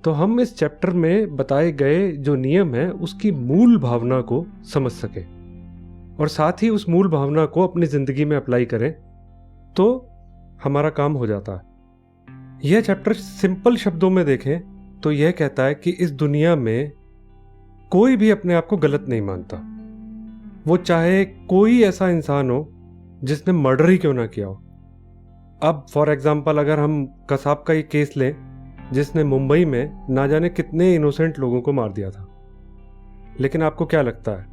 तो हम इस चैप्टर में बताए गए जो नियम है उसकी मूल भावना को समझ सके और साथ ही उस मूल भावना को अपनी जिंदगी में अप्लाई करें तो हमारा काम हो जाता है। यह चैप्टर सिंपल शब्दों में देखें तो यह कहता है कि इस दुनिया में कोई भी अपने आप को गलत नहीं मानता, वो चाहे कोई ऐसा इंसान हो जिसने मर्डर ही क्यों ना किया हो। अब फॉर एग्जाम्पल अगर हम कसाब का ये केस लें जिसने मुंबई में ना जाने कितने इनोसेंट लोगों को मार दिया था, लेकिन आपको क्या लगता है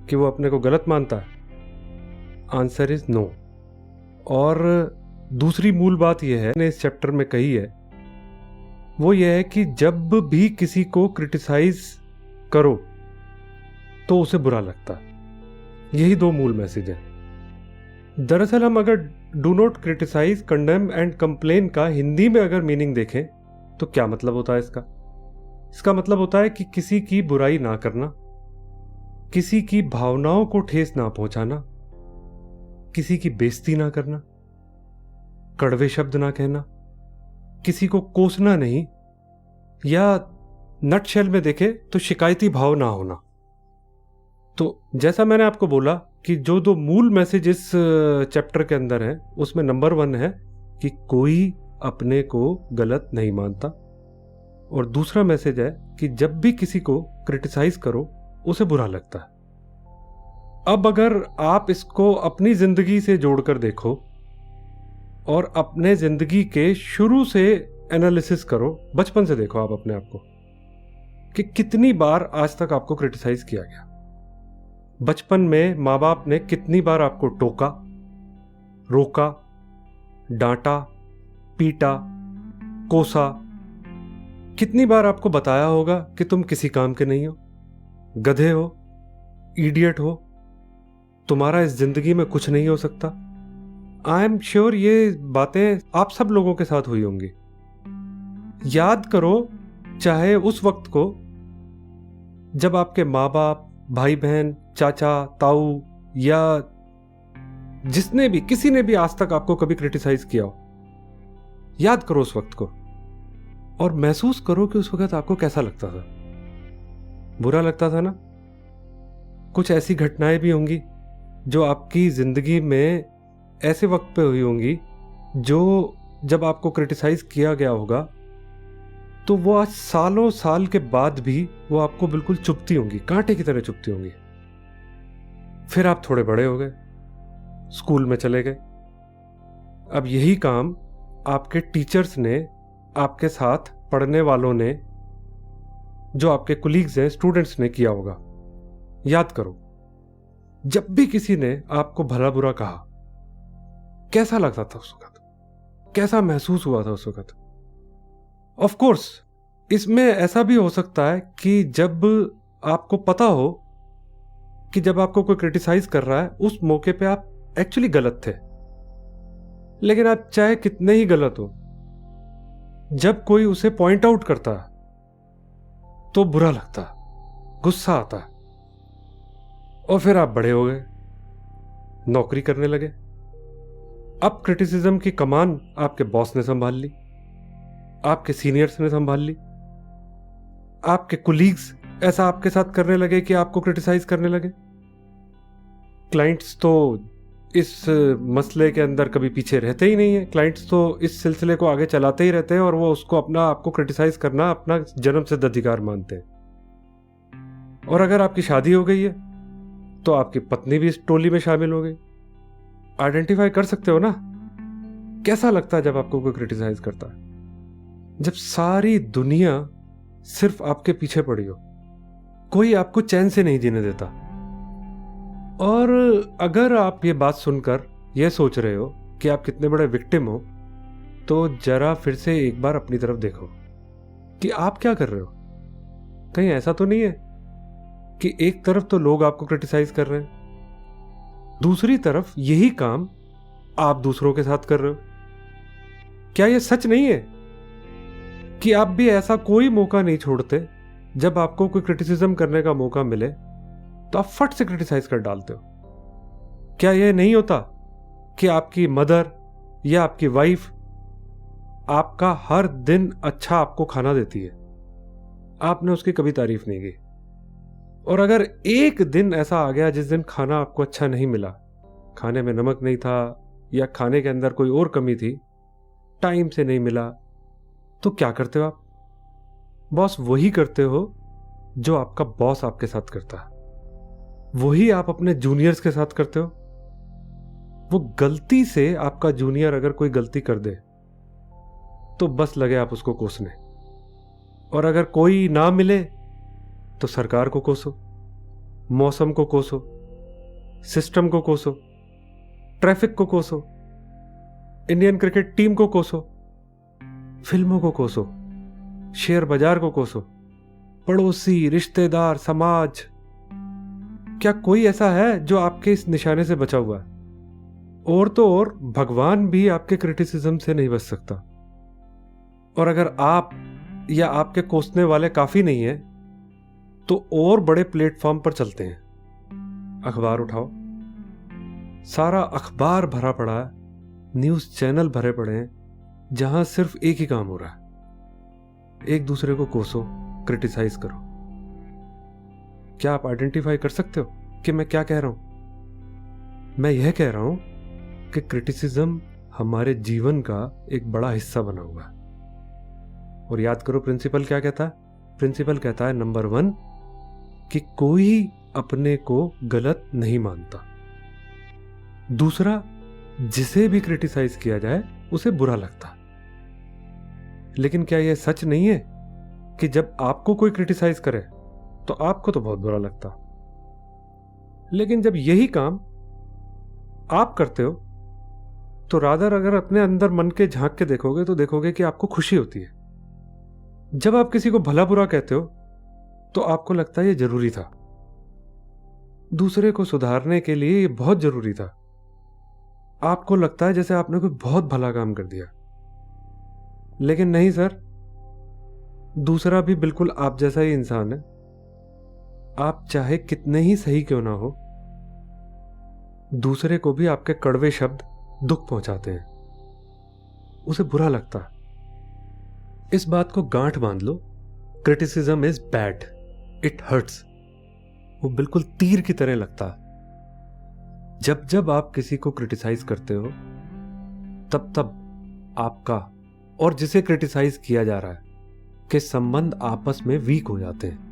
कि वो अपने को गलत मानता है? Answer is no. और दूसरी मूल बात यह है ने इस चैप्टर में कही है वो यह है कि जब भी किसी को क्रिटिसाइज करो तो उसे बुरा लगता है। यही दो मूल मैसेज है। दरअसल हम अगर do not criticise, condemn and complain का हिंदी में अगर मीनिंग देखें तो क्या मतलब होता है इसका मतलब होता है कि किसी की बुराई ना करना, किसी की भावनाओं को ठेस ना पहुंचाना, किसी की बेइज्जती ना करना, कड़वे शब्द ना कहना, किसी को कोसना नहीं, या नटशेल में देखें तो शिकायती भाव ना होना। तो जैसा मैंने आपको बोला कि जो दो मूल मैसेज इस चैप्टर के अंदर है उसमें नंबर 1 है कि कोई अपने को गलत नहीं मानता, और दूसरा मैसेज है कि जब भी किसी को क्रिटिसाइज करो उसे बुरा लगता है। अब अगर आप इसको अपनी जिंदगी से जोड़कर देखो और अपने जिंदगी के शुरू से एनालिसिस करो, बचपन से देखो आप अपने आप को कि कितनी बार आज तक आपको क्रिटिसाइज किया गया। बचपन में माँ बाप ने कितनी बार आपको टोका, रोका, डांटा, पीटा, कोसा, कितनी बार आपको बताया होगा कि तुम किसी काम के नहीं हो, गधे हो, इडियट हो, तुम्हारा इस जिंदगी में कुछ नहीं हो सकता। आई एम श्योर ये बातें आप सब लोगों के साथ हुई होंगी। याद करो चाहे उस वक्त को जब आपके माँ बाप, भाई बहन, चाचा, ताऊ या जिसने भी, किसी ने भी आज तक आपको कभी क्रिटिसाइज किया हो, याद करो उस वक्त को और महसूस करो कि उस वक्त आपको कैसा लगता था। बुरा लगता था ना? कुछ ऐसी घटनाएं भी होंगी जो आपकी जिंदगी में ऐसे वक्त पे हुई होंगी जो जब आपको क्रिटिसाइज किया गया होगा तो वो आज सालों साल के बाद भी वो आपको बिल्कुल चुभती होंगी, कांटे की तरह चुभती होंगी। फिर आप थोड़े बड़े हो गए, स्कूल में चले गए। अब यही काम आपके टीचर्स ने, आपके साथ पढ़ने वालों ने, जो आपके कुलीग्स हैं, स्टूडेंट्स ने किया होगा। याद करो जब भी किसी ने आपको भला बुरा कहा कैसा लगता था उस वक्त, कैसा महसूस हुआ था उस वक्त। ऑफ कोर्स इसमें ऐसा भी हो सकता है कि जब आपको पता हो कि जब आपको कोई क्रिटिसाइज कर रहा है उस मौके पे आप एक्चुअली गलत थे, लेकिन आप चाहे कितने ही गलत हो, जब कोई उसे पॉइंट आउट करता है तो बुरा लगता है, गुस्सा आता है। और फिर आप बड़े हो गए, नौकरी करने लगे। अब क्रिटिसिज्म की कमान आपके बॉस ने संभाल ली, आपके सीनियर्स ने संभाल ली, आपके कुलीग्स ऐसा आपके साथ करने लगे कि आपको क्रिटिसाइज करने लगे। क्लाइंट्स तो इस मसले के अंदर कभी पीछे रहते ही नहीं है, क्लाइंट्स तो इस सिलसिले को आगे चलाते ही रहते हैं और वो उसको अपना, आपको क्रिटिसाइज करना अपना जन्मसिद्ध अधिकार मानते हैं। और अगर आपकी शादी हो गई है तो आपकी पत्नी भी इस टोली में शामिल हो गई। आइडेंटिफाई कर सकते हो ना कैसा लगता है जब आपको कोई क्रिटिसाइज करता है, जब सारी दुनिया सिर्फ आपके पीछे पड़ी हो, कोई आपको चैन से नहीं जीने देता। और अगर आप ये बात सुनकर ये सोच रहे हो कि आप कितने बड़े विक्टिम हो, तो जरा फिर से एक बार अपनी तरफ देखो कि आप क्या कर रहे हो। कहीं ऐसा तो नहीं है कि एक तरफ तो लोग आपको क्रिटिसाइज कर रहे हैं, दूसरी तरफ यही काम आप दूसरों के साथ कर रहे हो। क्या यह सच नहीं है कि आप भी ऐसा कोई मौका नहीं छोड़ते जब आपको कोई क्रिटिसिज्म करने का मौका मिले तो आप फट से क्रिटिसाइज कर डालते हो? क्या यह नहीं होता कि आपकी मदर या आपकी वाइफ आपका हर दिन अच्छा आपको खाना देती है, आपने उसकी कभी तारीफ नहीं की। और अगर एक दिन ऐसा आ गया जिस दिन खाना आपको अच्छा नहीं मिला, खाने में नमक नहीं था या खाने के अंदर कोई और कमी थी, टाइम से नहीं मिला, तो क्या करते हो आप? बॉस वही करते हो जो आपका बॉस आपके साथ करता है, वही आप अपने जूनियर्स के साथ करते हो। वो गलती से आपका जूनियर अगर कोई गलती कर दे तो बस लगे आप उसको कोसने, और अगर कोई ना मिले तो सरकार को कोसो, मौसम को कोसो, सिस्टम को कोसो, ट्रैफिक को कोसो, इंडियन क्रिकेट टीम को कोसो, फिल्मों को कोसो, शेयर बाजार को कोसो, पड़ोसी, रिश्तेदार, समाज। क्या कोई ऐसा है जो आपके इस निशाने से बचा हुआ है? और तो और भगवान भी आपके क्रिटिसिज्म से नहीं बच सकता। और अगर आप या आपके कोसने वाले काफी नहीं है तो और बड़े प्लेटफॉर्म पर चलते हैं। अखबार उठाओ, सारा अखबार भरा पड़ा है, न्यूज चैनल भरे पड़े हैं, जहां सिर्फ एक ही काम हो रहा है, एक दूसरे को कोसो, क्रिटिसाइज करो। क्या आप आइडेंटिफाई कर सकते हो कि मैं क्या कह रहा हूं? मैं यह कह रहा हूं कि क्रिटिसिज्म हमारे जीवन का एक बड़ा हिस्सा बना हुआ है। और याद करो प्रिंसिपल क्या कहता है? प्रिंसिपल कहता है नंबर 1 कि कोई अपने को गलत नहीं मानता। दूसरा, जिसे भी क्रिटिसाइज किया जाए उसे बुरा लगता। लेकिन क्या यह सच नहीं है कि जब आपको कोई क्रिटिसाइज करे तो आपको तो बहुत बुरा लगता, लेकिन जब यही काम आप करते हो तो रादर अगर अपने अंदर मन के झांक के देखोगे तो देखोगे कि आपको खुशी होती है। जब आप किसी को भला बुरा कहते हो तो आपको लगता है ये जरूरी था, दूसरे को सुधारने के लिए ये बहुत जरूरी था। आपको लगता है जैसे आपने कोई बहुत भला काम कर दिया। लेकिन नहीं सर, दूसरा भी बिल्कुल आप जैसा ही इंसान है। आप चाहे कितने ही सही क्यों ना हो, दूसरे को भी आपके कड़वे शब्द दुख पहुंचाते हैं, उसे बुरा लगता है। इस बात को गांठ बांध लो, criticism is bad, it hurts. वो बिल्कुल तीर की तरह लगता है। जब जब आप किसी को क्रिटिसाइज करते हो तब तब आपका और जिसे क्रिटिसाइज किया जा रहा है के संबंध आपस में वीक हो जाते हैं।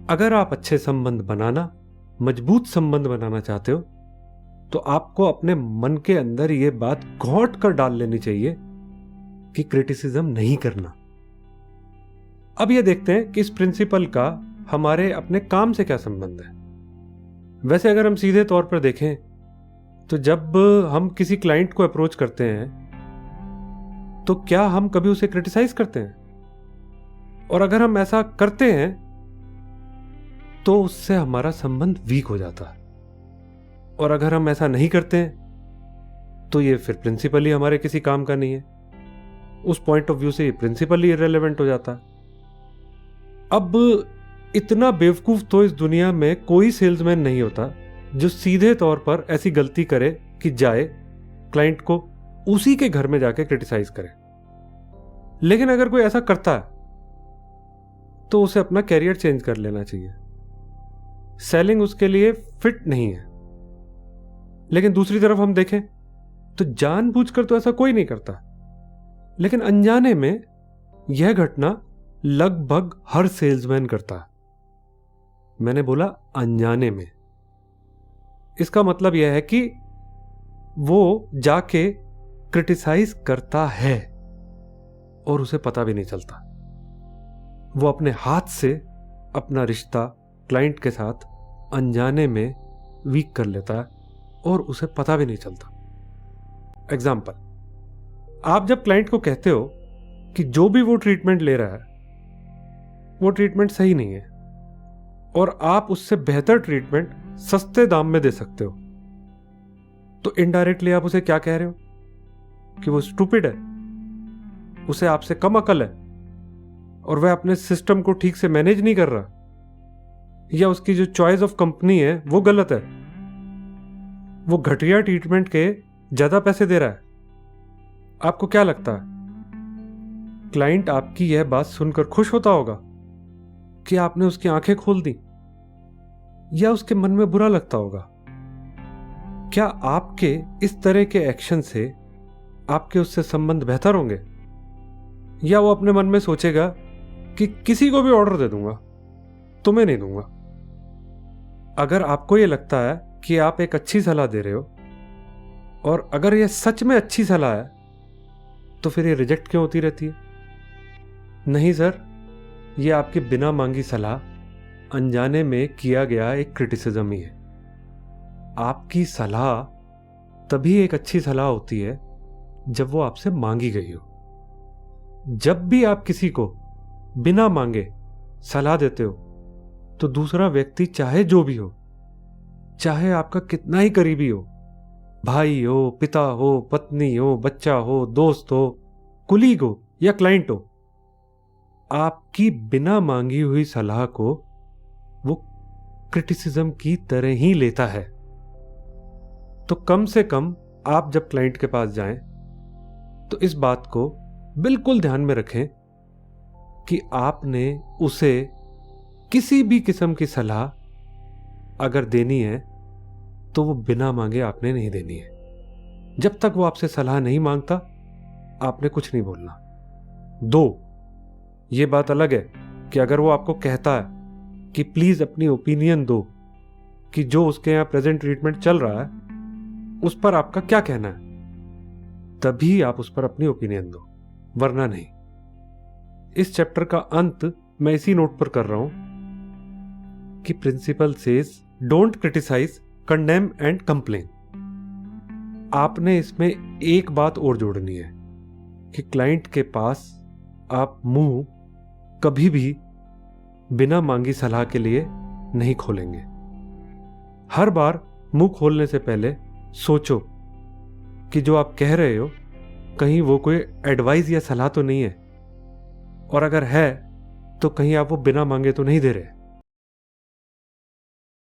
अगर आप अच्छे संबंध बनाना, मजबूत संबंध बनाना चाहते हो तो आपको अपने मन के अंदर यह बात घोंट कर डाल लेनी चाहिए कि क्रिटिसिज्म नहीं करना। अब यह देखते हैं कि इस प्रिंसिपल का हमारे अपने काम से क्या संबंध है। वैसे अगर हम सीधे तौर पर देखें तो जब हम किसी क्लाइंट को अप्रोच करते हैं तो क्या हम कभी उसे क्रिटिसाइज करते हैं? और अगर हम ऐसा करते हैं तो उससे हमारा संबंध वीक हो जाता है। और अगर हम ऐसा नहीं करते हैं तो ये फिर प्रिंसिपल ही हमारे किसी काम का नहीं है। उस पॉइंट ऑफ व्यू से ये प्रिंसिपल ही इररिलेवेंट हो जाता है। अब इतना बेवकूफ तो इस दुनिया में कोई सेल्समैन नहीं होता जो सीधे तौर पर ऐसी गलती करे कि जाए क्लाइंट को उसी के घर में जाके क्रिटिसाइज करे। लेकिन अगर कोई ऐसा करता है तो उसे अपना कैरियर चेंज कर लेना चाहिए। सेलिंग उसके लिए फिट नहीं है। लेकिन दूसरी तरफ हम देखें तो जानबूझकर तो ऐसा कोई नहीं करता, लेकिन अनजाने में यह घटना लगभग हर सेल्समैन करता है। मैंने बोला अनजाने में। इसका मतलब यह है कि वो जाके क्रिटिसाइज करता है और उसे पता भी नहीं चलता। वो अपने हाथ से अपना रिश्ता क्लाइंट के साथ अनजाने में वीक कर लेता है और उसे पता भी नहीं चलता। एग्जाम्पल, आप जब क्लाइंट को कहते हो कि जो भी वो ट्रीटमेंट ले रहा है वो ट्रीटमेंट सही नहीं है और आप उससे बेहतर ट्रीटमेंट सस्ते दाम में दे सकते हो, तो इनडायरेक्टली आप उसे क्या कह रहे हो? कि वो स्टूपिड है, उसे आपसे कम अकल है और वह अपने सिस्टम को ठीक से मैनेज नहीं कर रहा, या उसकी जो चॉइस ऑफ कंपनी है वो गलत है, वो घटिया ट्रीटमेंट के ज्यादा पैसे दे रहा है। आपको क्या लगता है क्लाइंट आपकी यह बात सुनकर खुश होता होगा कि आपने उसकी आंखें खोल दी, या उसके मन में बुरा लगता होगा? क्या आपके इस तरह के एक्शन से आपके उससे संबंध बेहतर होंगे, या वो अपने मन में सोचेगा कि किसी को भी ऑर्डर दे दूंगा, तुम्हें नहीं दूंगा? अगर आपको ये लगता है कि आप एक अच्छी सलाह दे रहे हो, और अगर ये सच में अच्छी सलाह है, तो फिर ये रिजेक्ट क्यों होती रहती है? नहीं सर, ये आपकी बिना मांगी सलाह अनजाने में किया गया एक क्रिटिसिज्म ही है। आपकी सलाह तभी एक अच्छी सलाह होती है जब वो आपसे मांगी गई हो। जब भी आप किसी को बिना मांगे सलाह देते हो, तो दूसरा व्यक्ति चाहे जो भी हो, चाहे आपका कितना ही करीबी हो, भाई हो, पिता हो, पत्नी हो, बच्चा हो, दोस्त हो, कुलीग हो या क्लाइंट हो, आपकी बिना मांगी हुई सलाह को वो क्रिटिसिज्म की तरह ही लेता है। तो कम से कम आप जब क्लाइंट के पास जाएं, तो इस बात को बिल्कुल ध्यान में रखें कि आपने उसे किसी भी किस्म की सलाह अगर देनी है, तो वो बिना मांगे आपने नहीं देनी है। जब तक वो आपसे सलाह नहीं मांगता, आपने कुछ नहीं बोलना। 2, ये बात अलग है कि अगर वो आपको कहता है कि प्लीज अपनी ओपिनियन दो कि जो उसके यहां प्रेजेंट ट्रीटमेंट चल रहा है उस पर आपका क्या कहना है, तभी आप उस पर अपनी ओपिनियन दो, वरना नहीं। इस चैप्टर का अंत मैं इसी नोट पर कर रहा हूं कि principle says don't criticise, condemn and complain. आपने इसमें एक बात और जोड़नी है कि क्लाइंट के पास आप मुंह कभी भी बिना मांगी सलाह के लिए नहीं खोलेंगे। हर बार मुंह खोलने से पहले सोचो कि जो आप कह रहे हो कहीं वो कोई एडवाइस या सलाह तो नहीं है, और अगर है तो कहीं आप वो बिना मांगे तो नहीं दे रहे।